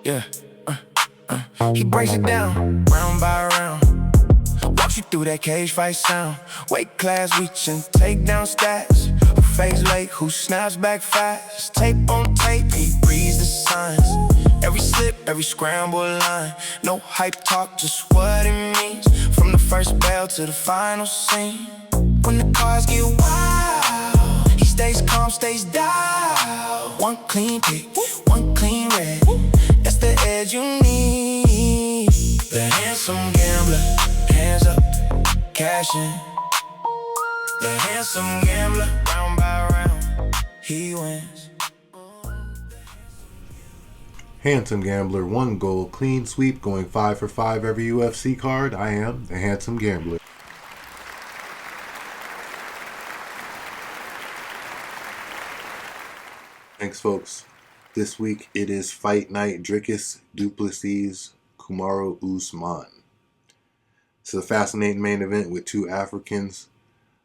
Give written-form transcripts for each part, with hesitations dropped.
Yeah. He breaks it down, round by round. Walks you through that cage fight sound. Weight class reaching, take down stats. Who fades late, who snaps back fast. Tape on tape, he reads the signs. Every slip, every scramble line. No hype talk, just what it means. From the first bell to the final scene. When the cars get wild, he stays calm, stays dialed. One clean pick, one clean red. That's the edge you need. The handsome gambler, hands up, cash in. The handsome gambler, round by round, he wins. Handsum Gambler, 1 goal, clean sweep, going 5 for 5 every UFC card. I am the Handsum Gambler. Thanks, folks. This week it is fight night. Dricus du Plessis, Kamaru Usman. It's a fascinating main event with two Africans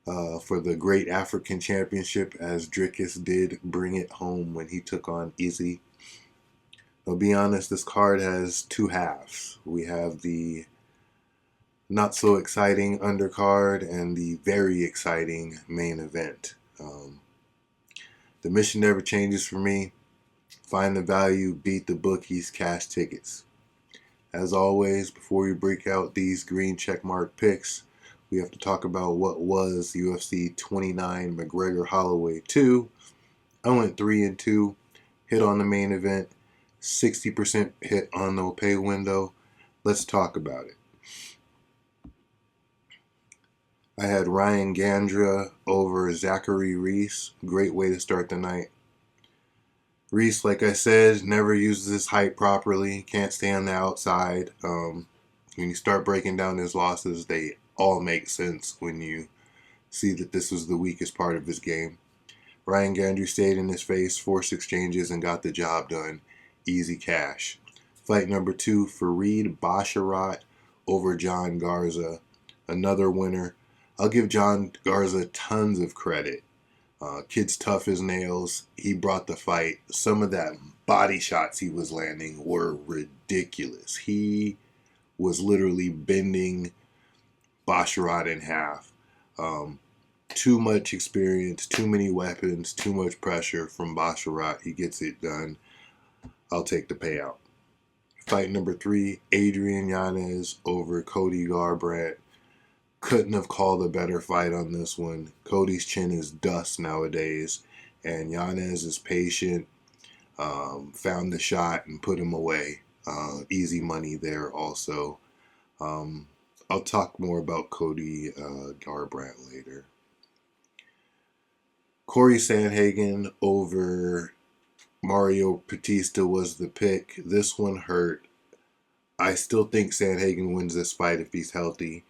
for the Great African Championship, as Dricus did bring it home when he took on Izzy. I'll be honest, this card has two halves. We have the not so exciting undercard and the very exciting main event. The mission never changes for me. Find the value, beat the bookies, cash tickets. As always, before we break out these green checkmark picks, we have to talk about what was UFC 29 McGregor Holloway 2. I went 3-2, hit on the main event, 60% hit on the pay window. Let's talk about it. I had Ryan Gandra over Zachary Reese. Great way to start the night. Reese, like I said, never uses his height properly. Can't stay on the outside. When you start breaking down his losses, they all make sense when you see that this was the weakest part of his game. Ryan Gandry stayed in his face, forced exchanges, and got the job done. Easy cash. Fight number 2, Fareed Basharat over John Garza. Another winner. I'll give John Garza tons of credit. Kid's tough as nails. He brought the fight. Some of that body shots he was landing were ridiculous. He was literally bending Basharat in half. Too much experience, too many weapons, too much pressure from Basharat. He gets it done. I'll take the payout. Fight number 3, Adrian Yanez over Cody Garbrandt. Couldn't have called a better fight on this one. Cody's chin is dust nowadays, and Yanez is patient, found the shot and put him away. Easy money there also. I'll talk more about Cody Garbrandt later. Corey Sandhagen over Mario Batista was the pick. This one hurt. I still think Sandhagen wins this fight if he's healthy.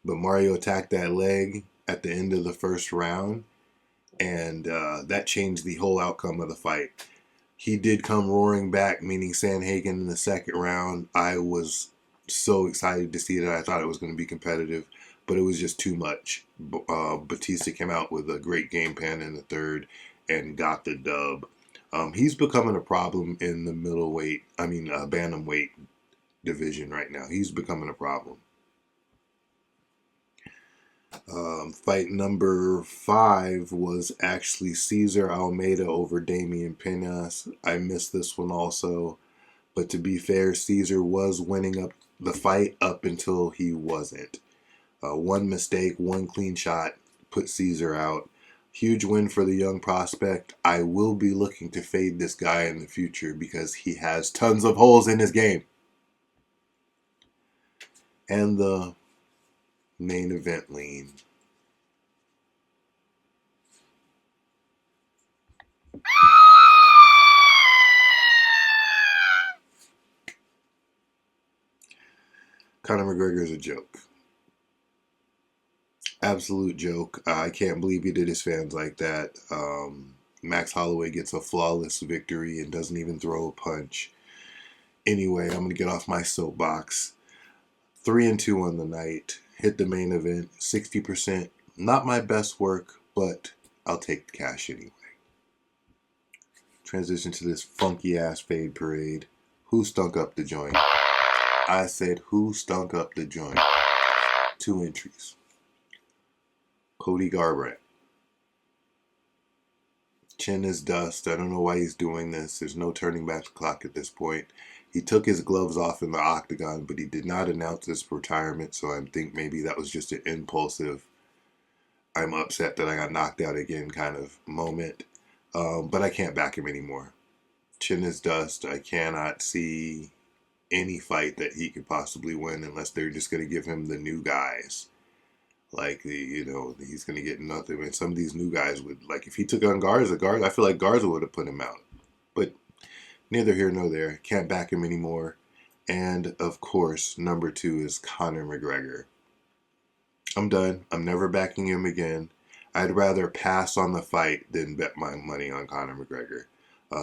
But Mario attacked that leg at the end of the first round, and that changed the whole outcome of the fight. He did come roaring back, meaning Sandhagen in the second round. I was so excited to see that. I thought it was going to be competitive, but it was just too much. Batista came out with a great game plan in the third and got the dub. He's becoming a problem in the bantamweight division right now. He's becoming a problem. Fight number 5 was actually Cesar Almeida over Damian Penas. I missed this one also, but to be fair, Cesar was winning up the fight up until he wasn't. One mistake, one clean shot put Cesar out. Huge win for the young prospect. I will be looking to fade this guy in the future because he has tons of holes in his game. And the main event lean. Conor McGregor is a joke. Absolute joke. I can't believe he did his fans like that. Max Holloway gets a flawless victory and doesn't even throw a punch. Anyway, I'm going to get off my soapbox. 3-2 on the night. Hit the main event. 60%. Not my best work, but I'll take the cash anyway. Transition to this funky ass fade parade. Who stunk up the joint? I said, who stunk up the joint? 2 entries. Cody Garbrandt. Chin is dust. I don't know why he's doing this. There's no turning back the clock at this point. He took his gloves off in the octagon, but he did not announce his retirement, so I think maybe that was just an impulsive, I'm upset that I got knocked out again kind of moment. But I can't back him anymore. Chin is dust. I cannot see any fight that he could possibly win unless they're just going to give him the new guys. Like, he's going to get nothing. And some of these new guys would, like, if he took on Garza, I feel like Garza would have put him out. But neither here nor there. Can't back him anymore. And, of course, number 2 is Conor McGregor. I'm done. I'm never backing him again. I'd rather pass on the fight than bet my money on Conor McGregor.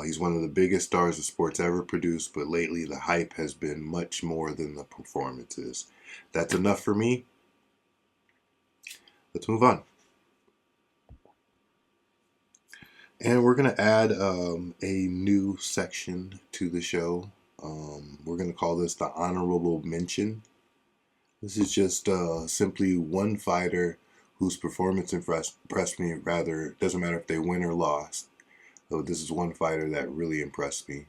He's one of the biggest stars the sport's ever produced, but lately the hype has been much more than the performances. That's enough for me. Let's move on. And we're going to add a new section to the show. We're going to call this the Honorable Mention. This is just simply one fighter whose performance impressed me. Rather, it doesn't matter if they win or lost. So this is one fighter that really impressed me.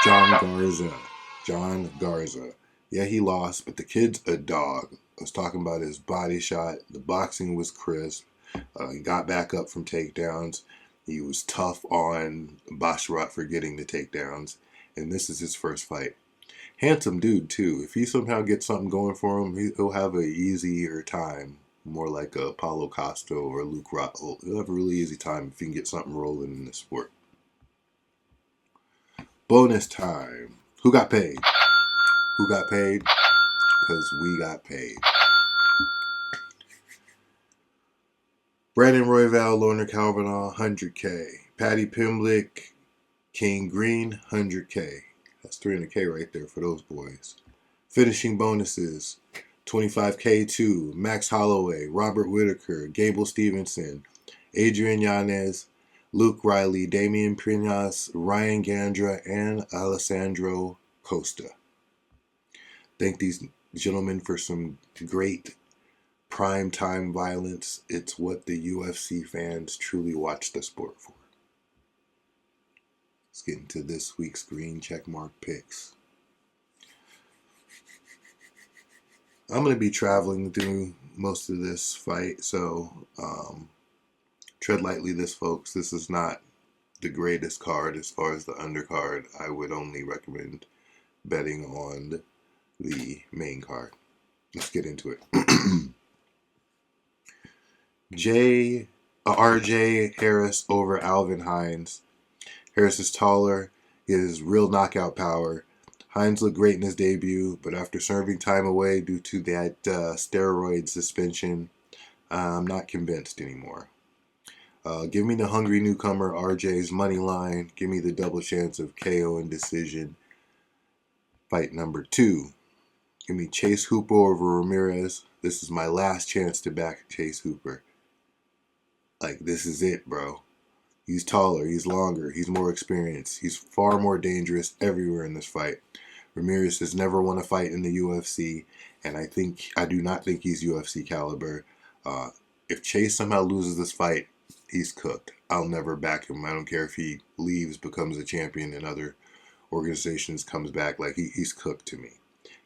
John Garza. Yeah, he lost, but the kid's a dog. I was talking about his body shot. The boxing was crisp. He got back up from takedowns. He was tough on Basharat for getting the takedowns. And this is his first fight. Handsome dude, too. If he somehow gets something going for him, he'll have an easier time. More like a Paulo Costa or Luke Rockhold. He'll have a really easy time if he can get something rolling in this sport. Bonus time. Who got paid? Who got paid? Because we got paid. Brandon Royval, Lorna Calvinaugh, 100K. Patty Pimblick, King Green, 100K. That's 300K right there for those boys. Finishing bonuses. 25K to Max Holloway, Robert Whitaker, Gable Stevenson, Adrian Yanez, Luke Riley, Damian Pinas, Ryan Gandra, and Alessandro Costa. Thank these gentlemen for some great prime-time violence. It's what the UFC fans truly watch the sport for. Let's get into this week's green checkmark picks. I'm going to be traveling through most of this fight, so tread lightly this, folks. This is not the greatest card as far as the undercard. I would only recommend betting on the main card. Let's get into it. RJ Harris over Alvin Hines. Harris is taller. He has real knockout power. Hines looked great in his debut, but after serving time away due to that steroid suspension, I'm not convinced anymore. Give me the hungry newcomer RJ's money line. Give me the double chance of KO and decision. Fight number 2. Give me Chase Hooper over Ramirez. This is my last chance to back Chase Hooper. Like, this is it, bro. He's taller, he's longer, he's more experienced. He's far more dangerous everywhere in this fight. Ramirez has never won a fight in the UFC, and I do not think he's UFC caliber. If Chase somehow loses this fight, he's cooked. I'll never back him. I don't care if he leaves, becomes a champion in other organizations, comes back. Like, he's cooked to me.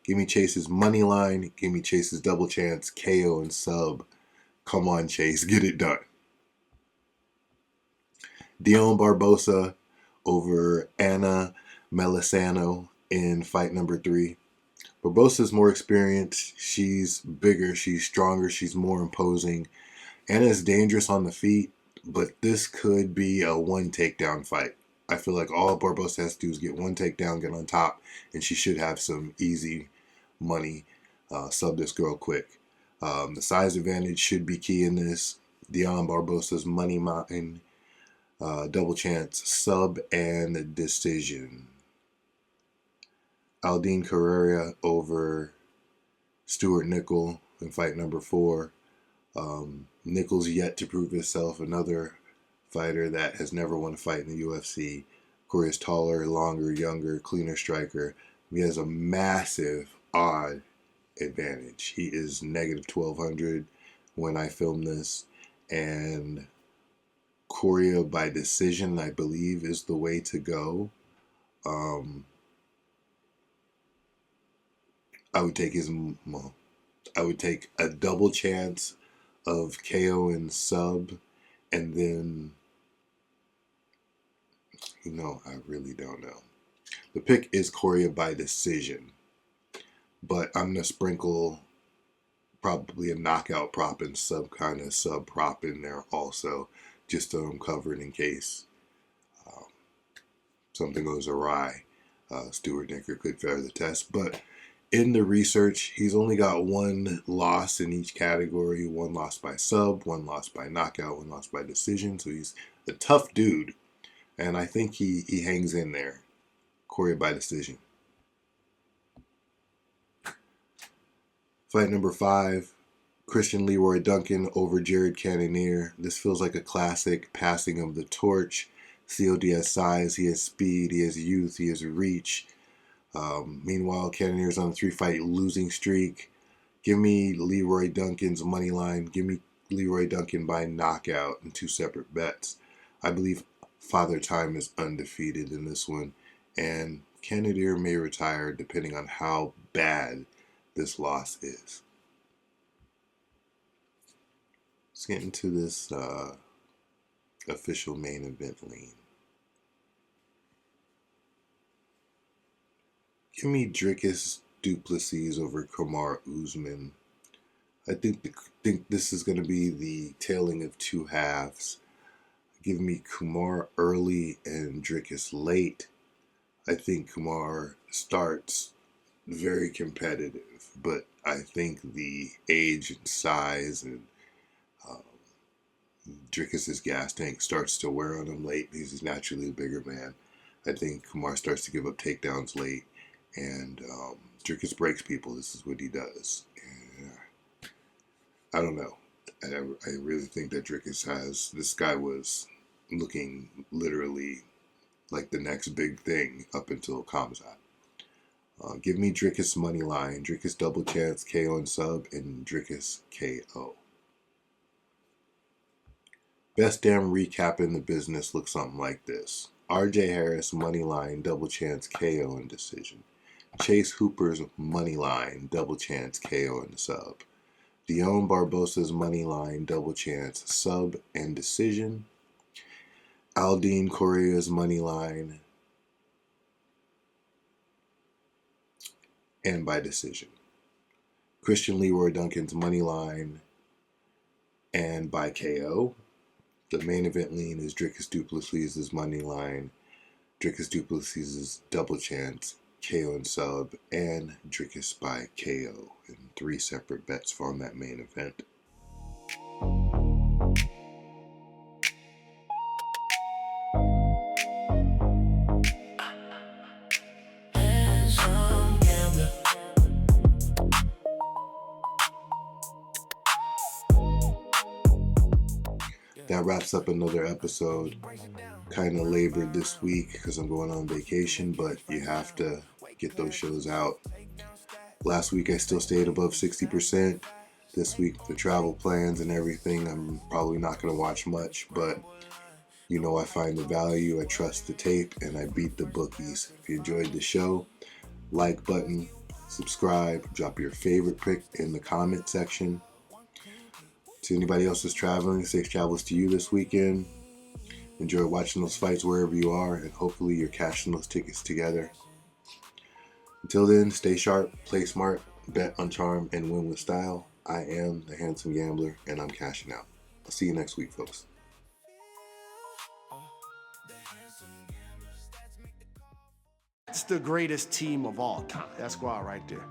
Give me Chase's money line. Give me Chase's double chance, KO and sub. Come on, Chase, get it done. Dion Barbosa over Anna Melisano in fight number 3. Barbosa's more experienced. She's bigger. She's stronger. She's more imposing. Anna's dangerous on the feet, but this could be a one takedown fight. I feel like all Barbosa has to do is get one takedown, get on top, and she should have some easy money. Sub this girl quick. The size advantage should be key in this. Dion Barbosa's money line, double chance, sub, and decision. Aldine Carrera over Stuart Nickel in fight number 4. Nickel's yet to prove himself. Another fighter that has never won a fight in the UFC. Corey is taller, longer, younger, cleaner striker. He has a massive odd advantage. He is negative 1200 when I film this, and Corey by decision, I believe, is the way to go. I would take I would take a double chance of KO and sub, and then, I really don't know. The pick is Corey by decision, but I'm gonna sprinkle probably a knockout prop and sub prop in there also, just so I'm covered in case something goes awry. Stuart Nicker could fail the test, but in the research, he's only got one loss in each category: one loss by sub, one loss by knockout, one loss by decision. So he's a tough dude, and I think he hangs in there. Corey by decision. Fight number 5, Christian Leroy Duncan over Jared Cannonier. This feels like a classic passing of the torch. COD has size, he has speed, he has youth, he has reach. Meanwhile, Cannonier's on a 3-fight losing streak. Give me Leroy Duncan's money line. Give me Leroy Duncan by knockout in 2 separate bets. I believe Father Time is undefeated in this one, and Cannonier may retire depending on how bad this loss is. Let's get into this official main event lean. Give me Dricus du Plessis over Kamaru Usman. I think this is going to be the tailing of 2 halves. Give me Kumar early and Dricus late. I think Kumar starts very competitive, but I think the age and size and Dricus's gas tank starts to wear on him late. He's naturally a bigger man. I think Kumar starts to give up takedowns late, and Dricus breaks people. This is what he does. And, I don't know. I really think that Dricus has... This guy was looking literally like the next big thing up until Kamzat. Give me Dricus money line, Dricus double chance, KO and sub, and Dricus KO. Best damn recap in the business looks something like this. RJ Harris money line, double chance, KO and decision. Chase Hooper's money line, double chance, KO and sub. Dion Barbosa's money line, double chance, sub and decision. Aldine Correa's money line, and by decision. Christian Leroy Duncan's money line, and by KO. The main event lean is Dricus du Plessis' money line, Dricus du Plessis' double chance, KO and sub, and Dricus by KO in 3 separate bets from that main event. Handsum Gambler. That wraps up another episode. Kind of labored this week because I'm going on vacation, but you have to get those shows out. Last week I still stayed above 60%. This week, the travel plans and everything, I'm probably not going to watch much, but I find the value, I trust the tape, and I beat the bookies. If you enjoyed the show, like button, subscribe, drop your favorite pick in the comment section. To anybody else who's traveling, safe travels to you this weekend. Enjoy watching those fights wherever you are, and hopefully you're cashing those tickets together. Until then, stay sharp, play smart, bet on charm, and win with style. I am the Handsome Gambler, and I'm cashing out. I'll see you next week, folks. It's the greatest team of all time. That squad right there.